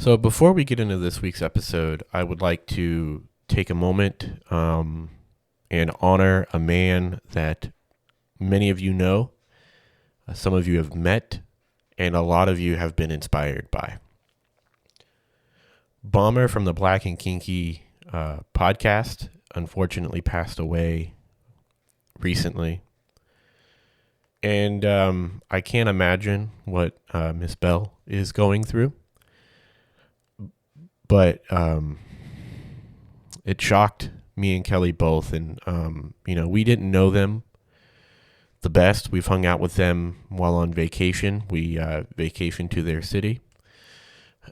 So before we get into this week's episode, I would like to take a moment and honor a man that many of you know, some of you have met, and a lot of you have been inspired by. Bomber from the Black and Kinky podcast unfortunately passed away recently. And I can't imagine what Miss Bell is going through. But it shocked me and Kelley both. And, we didn't know them the best. We've hung out with them while on vacation. We vacationed to their city.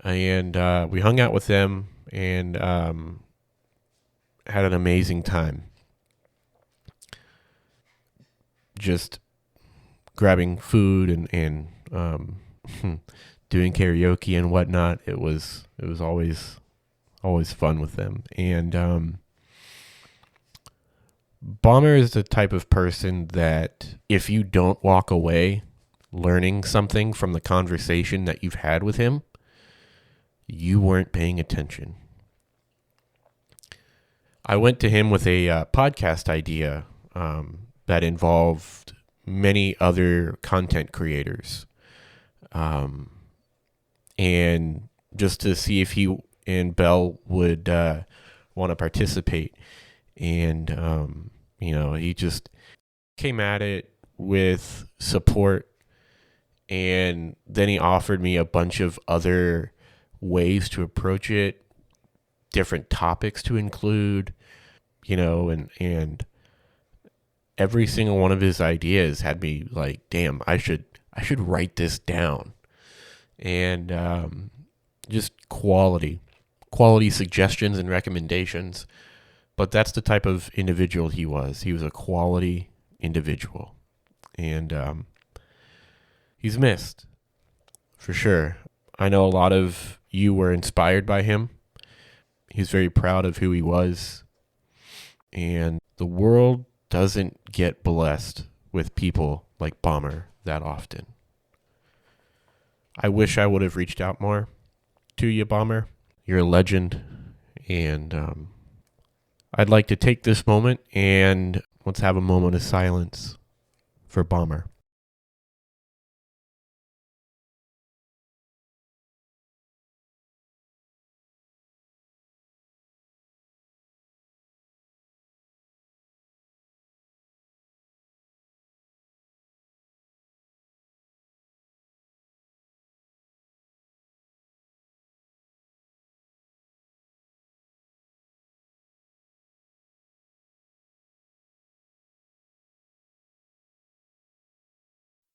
And we hung out with them and had an amazing time. Just grabbing food and doing karaoke and whatnot. It was always fun with them. And Bomber is the type of person that if you don't walk away learning something from the conversation that you've had with him, you weren't paying attention. I went to him with a podcast idea that involved many other content creators. And just to see if he and Bell would want to participate. And, he just came at it with support. And then he offered me a bunch of other ways to approach it, different topics to include, and every single one of his ideas had me like, damn, I should write this down. And just quality suggestions and recommendations. But that's the type of individual he was. He was a quality individual. And he's missed, for sure. I know a lot of you were inspired by him. He's very proud of who he was. And the world doesn't get blessed with people like Bomber that often. I wish I would have reached out more to you, Bomber. You're a legend. And I'd like to take this moment and let's have a moment of silence for Bomber.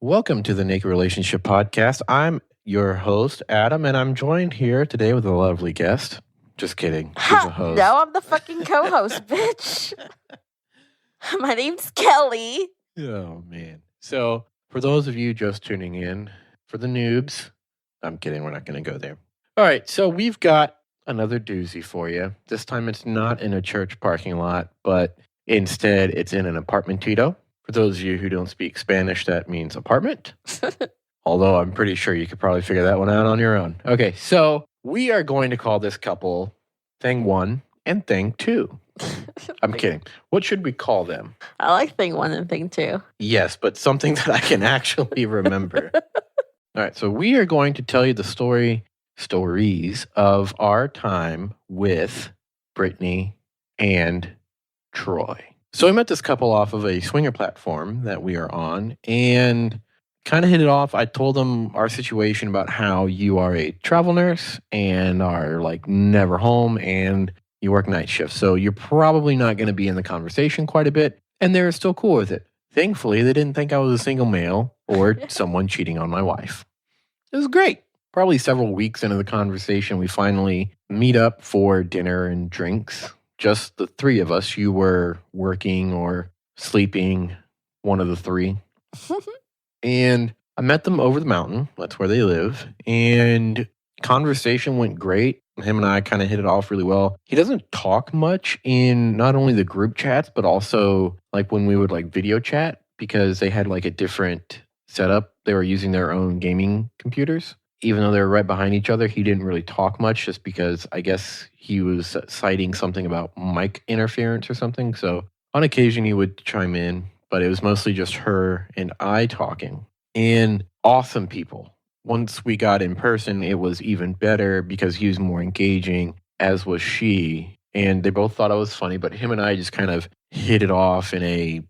Welcome to the Naked Relationship Podcast. I'm your host, Adam, and I'm joined here today with a lovely guest. Just kidding. She's a host. No, I'm the fucking co-host, bitch. My name's Kelley. Oh, man. So, for those of you just tuning in, for the noobs, I'm kidding. We're not going to go there. All right. So, we've got another doozy for you. This time, it's not in a church parking lot, but instead, it's in an apartmentito. For those of you who don't speak Spanish, that means apartment. Although I'm pretty sure you could probably figure that one out on your own. Okay, so we are going to call this couple Thing 1 and Thing 2. I'm kidding. What should we call them? I like Thing 1 and Thing 2. Yes, but something that I can actually remember. All right, so we are going to tell you the stories of our time with Brittany and Troy. So I met this couple off of a swinger platform that we are on and kind of hit it off. I told them our situation about how you are a travel nurse and are like never home and you work night shifts. So you're probably not going to be in the conversation quite a bit. And they're still cool with it. Thankfully, they didn't think I was a single male or someone cheating on my wife. It was great. Probably several weeks into the conversation, we finally meet up for dinner and drinks. Just the three of us. You were working or sleeping, one of the three. And I met them over the mountain. That's where they live. And conversation went great. Him and I kind of hit it off really well. He doesn't talk much in not only the group chats, but also like when we would like video chat because they had like a different setup. They were using their own gaming computers. even though they were right behind each other, he didn't really talk much just because I guess he was citing something about mic interference or something. So on occasion he would chime in, but it was mostly just her and I talking. And awesome people. Once we got in person, it was even better because he was more engaging, as was she. And they both thought I was funny, but him and I just kind of hit it off in a,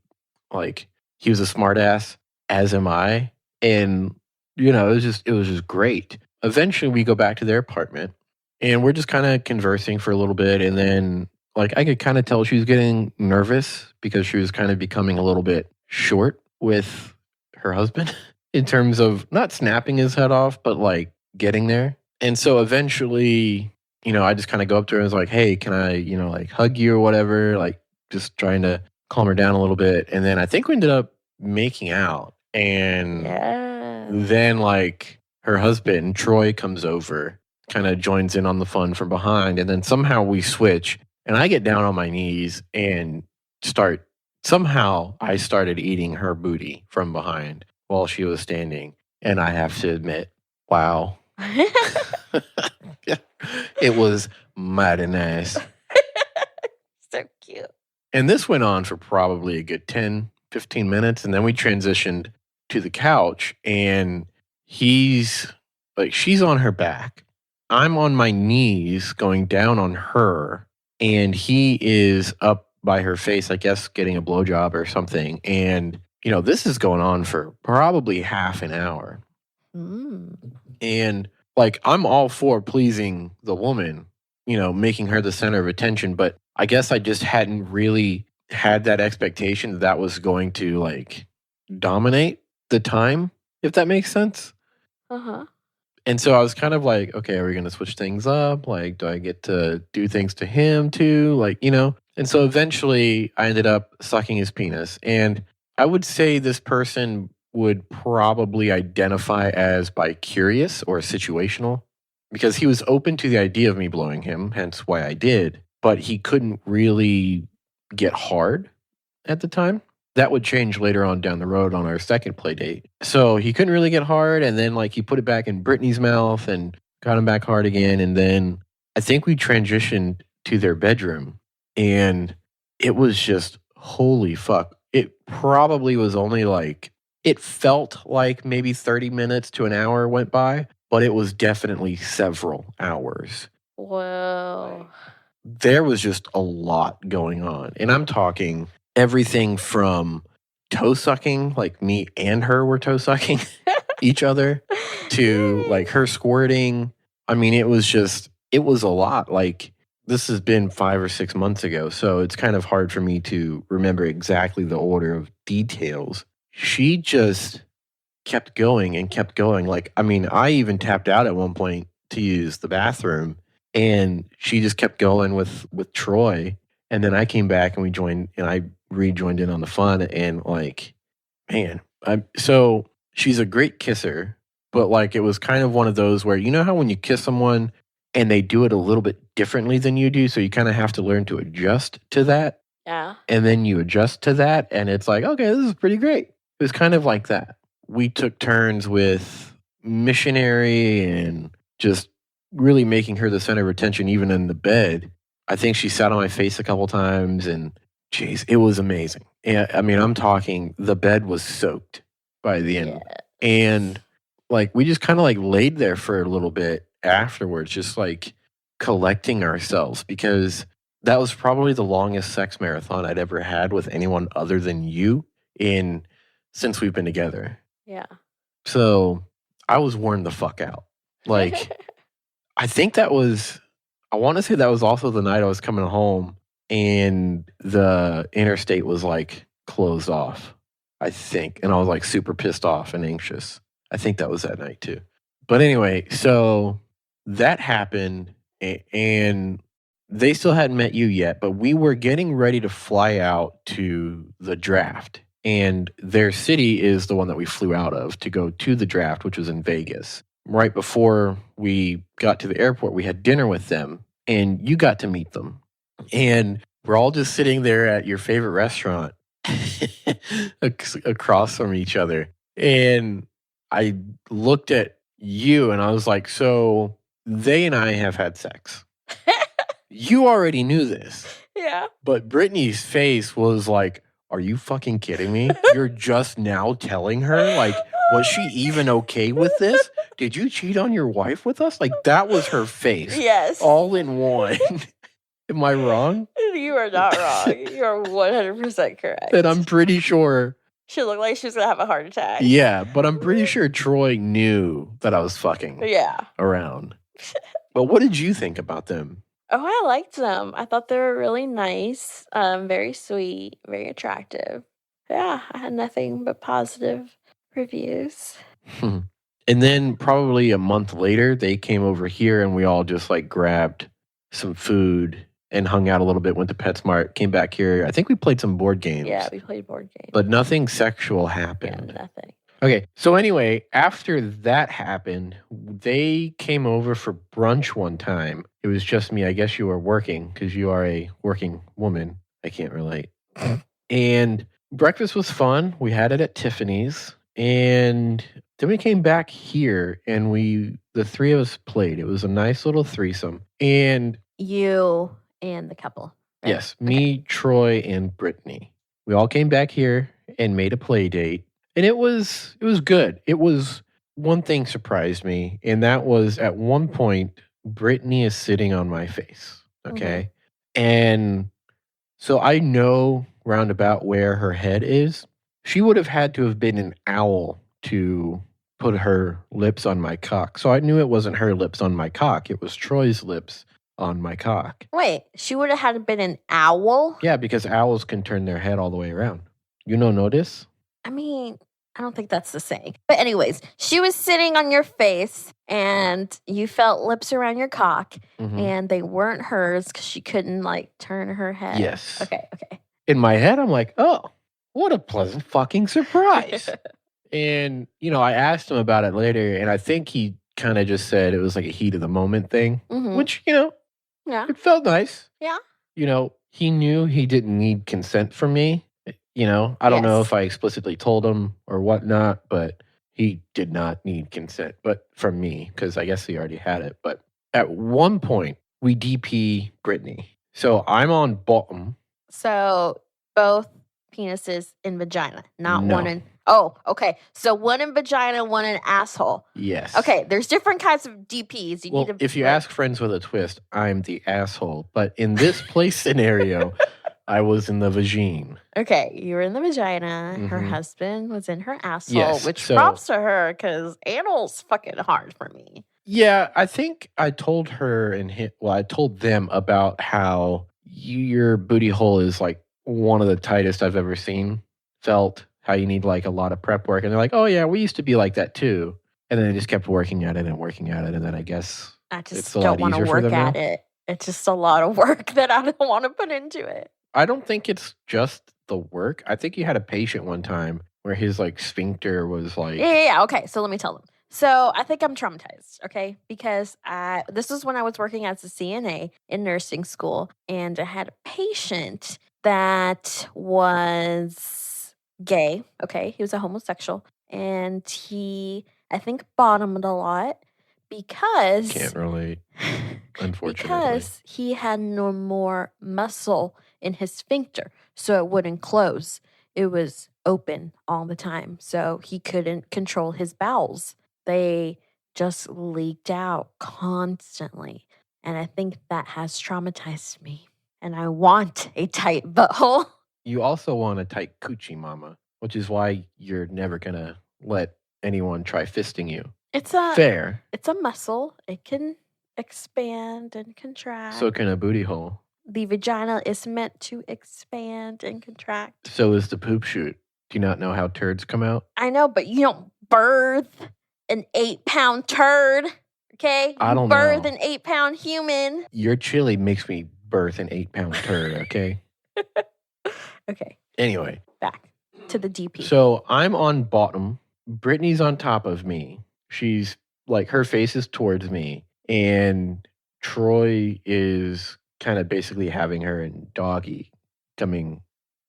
like, he was a smartass, as am I. And, it was just great. Eventually we go back to their apartment and we're just kind of conversing for a little bit. And then, like, I could kind of tell she was getting nervous because she was kind of becoming a little bit short with her husband in terms of not snapping his head off, but like getting there. And so eventually, I just kind of go up to her and was like, hey, can I, like hug you or whatever? Like just trying to calm her down a little bit. And then I think we ended up making out. And then like her husband, Troy, comes over, kind of joins in on the fun from behind. And then somehow we switch and I get down on my knees and somehow I started eating her booty from behind while she was standing. And I have to admit, wow. It was mighty nice. So cute. And this went on for probably a good 10, 15 minutes. And then we transitioned to the couch and she's on her back. I'm on my knees going down on her and he is up by her face, I guess, getting a blowjob or something. And, this is going on for probably half an hour. And like, I'm all for pleasing the woman, making her the center of attention. But I guess I just hadn't really had that expectation that was going to like dominate the time, if that makes sense. Uh-huh. And so I was kind of like, okay, are we going to switch things up? Like, do I get to do things to him too? Like, And so eventually I ended up sucking his penis. And I would say this person would probably identify as bi-curious or situational because he was open to the idea of me blowing him, hence why I did. But he couldn't really get hard at the time. That would change later on down the road on our second play date. So he couldn't really get hard. And then like he put it back in Brittany's mouth and got him back hard again. And then I think we transitioned to their bedroom and it was just holy fuck. It probably was only like, it felt like maybe 30 minutes to an hour went by, but it was definitely several hours. Whoa. There was just a lot going on. And I'm talking everything from toe sucking, like me and her were toe sucking each other, to like her squirting. I mean, it was a lot. Like, this has been 5 or 6 months ago, so it's kind of hard for me to remember exactly the order of details. She just kept going and kept going. Like, I mean, I even tapped out at one point to use the bathroom, and she just kept going with Troy. And then I came back and I rejoined in on the fun. And like, man, so she's a great kisser, but like, it was kind of one of those where, how when you kiss someone and they do it a little bit differently than you do, so you kind of have to learn to adjust to that. Yeah. And then you adjust to that, and it's like, okay, this is pretty great. It was kind of like that. We took turns with missionary and just really making her the center of attention, even in the bed. I think she sat on my face a couple times, and geez, it was amazing. And I mean, I'm talking, the bed was soaked by the end. Yeah. And like, we just kind of like laid there for a little bit afterwards, just like collecting ourselves, because that was probably the longest sex marathon I'd ever had with anyone other than you since we've been together. Yeah. So I was worn the fuck out. Like, I want to say that was also the night I was coming home and the interstate was like closed off, I think. And I was like super pissed off and anxious. I think that was that night too. But anyway, so that happened and they still hadn't met you yet, but we were getting ready to fly out to the draft. And their city is the one that we flew out of to go to the draft, which was in Vegas. Right before we got to the airport, we had dinner with them, and you got to meet them. And we're all just sitting there at your favorite restaurant across from each other. And I looked at you. And I was like, so they and I have had sex. You already knew this. Yeah. But Brittany's face was like, are you fucking kidding me? You're just now telling her? Like, was she even okay with this? Did you cheat on your wife with us? Like, that was her face. Yes. All in one. Am I wrong? You are not wrong. You are 100% correct. And I'm pretty sure. She looked like she was going to have a heart attack. Yeah, but I'm pretty sure Troy knew that I was fucking around. But what did you think about them? Oh, I liked them. I thought they were really nice, very sweet, very attractive. Yeah, I had nothing but positive reviews. And then probably a month later, they came over here and we all just like grabbed some food and hung out a little bit, went to PetSmart, came back here. I think we played some board games. Yeah, we played board games. But nothing sexual happened. Yeah, nothing. Okay, so anyway, after that happened, they came over for brunch one time. It was just me. I guess you were working because you are a working woman. I can't relate. And breakfast was fun. We had it at Tiffany's. And then we came back here and the three of us played. It was a nice little threesome. And you and the couple. Right? Yes, me, Troy, and Brittany. We all came back here and made a play date. And it was good. It was one thing surprised me, and that was at one point Brittany is sitting on my face. Okay. Mm-hmm. And so I know roundabout where her head is. She would have had to have been an owl to put her lips on my cock. So I knew it wasn't her lips on my cock. It was Troy's lips on my cock. Wait, she would have had to been an owl? Yeah, because owls can turn their head all the way around. You don't notice? I mean, I don't think that's the saying. But anyways, she was sitting on your face and you felt lips around your cock and they weren't hers because she couldn't like turn her head. Yes. Okay. In my head, I'm like, oh, what a pleasant fucking surprise. And, I asked him about it later and I think he kind of just said it was like a heat of the moment thing, which, yeah, it felt nice. Yeah. He knew he didn't need consent from me. I don't know if I explicitly told him or whatnot, but he did not need consent, but from me, because I guess he already had it. But at one point, we DP Brittany. So I'm on bottom. So both penises in vagina, not No. one in... Oh, okay. So one in vagina, one in asshole. Yes. Okay, there's different kinds of DPs. If you ask friends with a twist, I'm the asshole. But in this play scenario... I was in the vagine. Okay, you were in the vagina. Her husband was in her asshole, which props to her because anal's fucking hard for me. Yeah, I think I told her I told them about how your booty hole is like one of the tightest I've ever felt, how you need like a lot of prep work. And they're like, oh yeah, we used to be like that too. And then they just kept working at it. And then I guess I just don't want to work at it. It's just a lot of work that I don't want to put into it. I don't think it's just the work. I think you had a patient one time where his like sphincter was like... Yeah. Okay, so let me tell them. So I think I'm traumatized, okay? Because this was when I was working as a CNA in nursing school, and I had a patient that was gay, okay? He was a homosexual, and he, I think, bottomed a lot because... Can't relate, unfortunately. Because he had no more muscle in his sphincter, so it wouldn't close. It was open all the time, so he couldn't control his bowels. They just leaked out constantly, and I think that has traumatized me, and I want a tight butthole. You also want a tight coochie, mama, which is why you're never gonna let anyone try fisting you. It's fair. It's a muscle. It can expand and contract. So can a booty hole. The vagina is meant to expand and contract. So is the poop chute. Do you not know how turds come out? I know, but you don't birth an 8-pound turd, okay? I don't birth know. An 8-pound human. Your chili makes me birth an 8-pound turd, okay? Okay. Anyway. Back to the DP. So I'm on bottom. Brittany's on top of me. She's like, her face is towards me. And Troy is kind of basically having her and doggy coming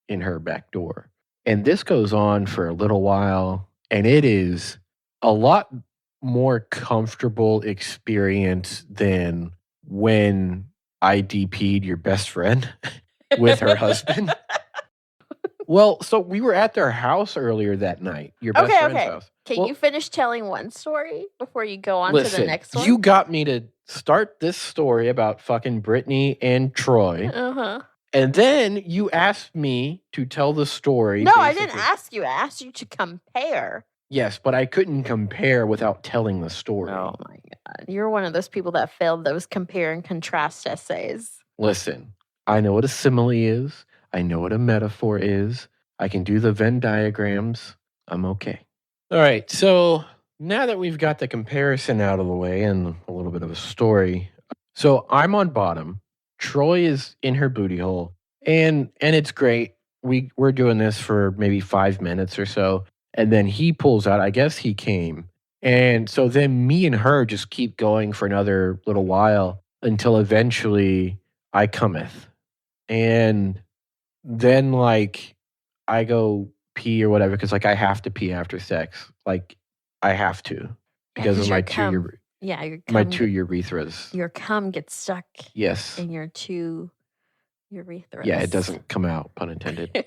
in her back door. And this goes on for a little while. And it is a lot more comfortable experience than when I DP'd your best friend with her husband. Well, so we were at their house earlier that night, your best friend's house. Can you finish telling one story before you go on to the next one? You got me to start this story about fucking Brittany and Troy. Uh-huh. And then you asked me to tell the story. No, I didn't ask you. I asked you to compare. Yes, but I couldn't compare without telling the story. Oh my God. You're one of those people that failed those compare and contrast essays. Listen, I know what a simile is. I know what a metaphor is. I can do the Venn diagrams. I'm okay. All right, so now that we've got the comparison out of the way and a little bit of a story, so I'm on bottom. Troy is in her booty hole, and it's great. We're doing this for maybe 5 minutes or so, and then he pulls out. I guess he came, and so then me and her just keep going for another little while until eventually I cometh, and then like I go pee or whatever because like I have to pee after sex, like I have to because of my two urethras. Your cum gets stuck. Yes. In your two urethras. Yeah, it doesn't come out, pun intended.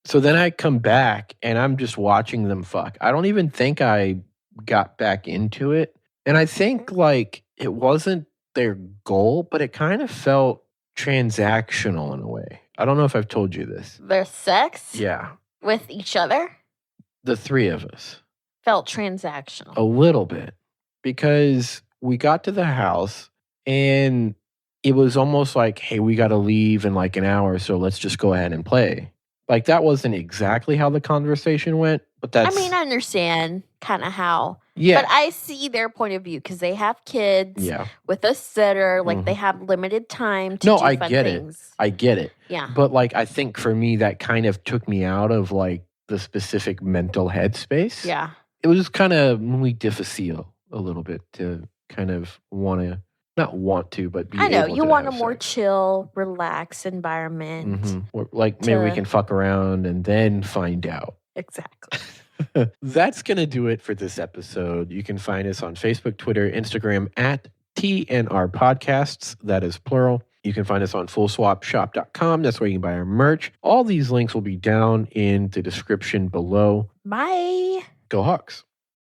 So then I come back and I'm just watching them fuck. I don't even think I got back into it, and I think like it wasn't their goal, but it kind of felt transactional in a way. I don't know if I've told you this. Their sex? Yeah. With each other? The three of us. Felt transactional. A little bit. Because we got to the house and it was almost like, hey, we got to leave in like an hour, so let's just go ahead and play. Like that wasn't exactly how the conversation went, but that's... I mean, I understand kind of how... Yeah. But I see their point of view because they have kids with a sitter. Like they have limited time to do fun things. I get it. Yeah. But like, I think for me, that kind of took me out of like the specific mental headspace. Yeah. It was kind of muy difficile a little bit to kind of not want to, but be I know, able you to want a have more sex. chill, relaxed environment. Mm-hmm. Or like maybe we can fuck around and then find out. Exactly. That's going to do it for this episode. You can find us on Facebook, Twitter, Instagram at TNR Podcasts. That is plural. You can find us on fullswapshop.com. That's where you can buy our merch. All these links will be down in the description below. Bye. Go Hawks.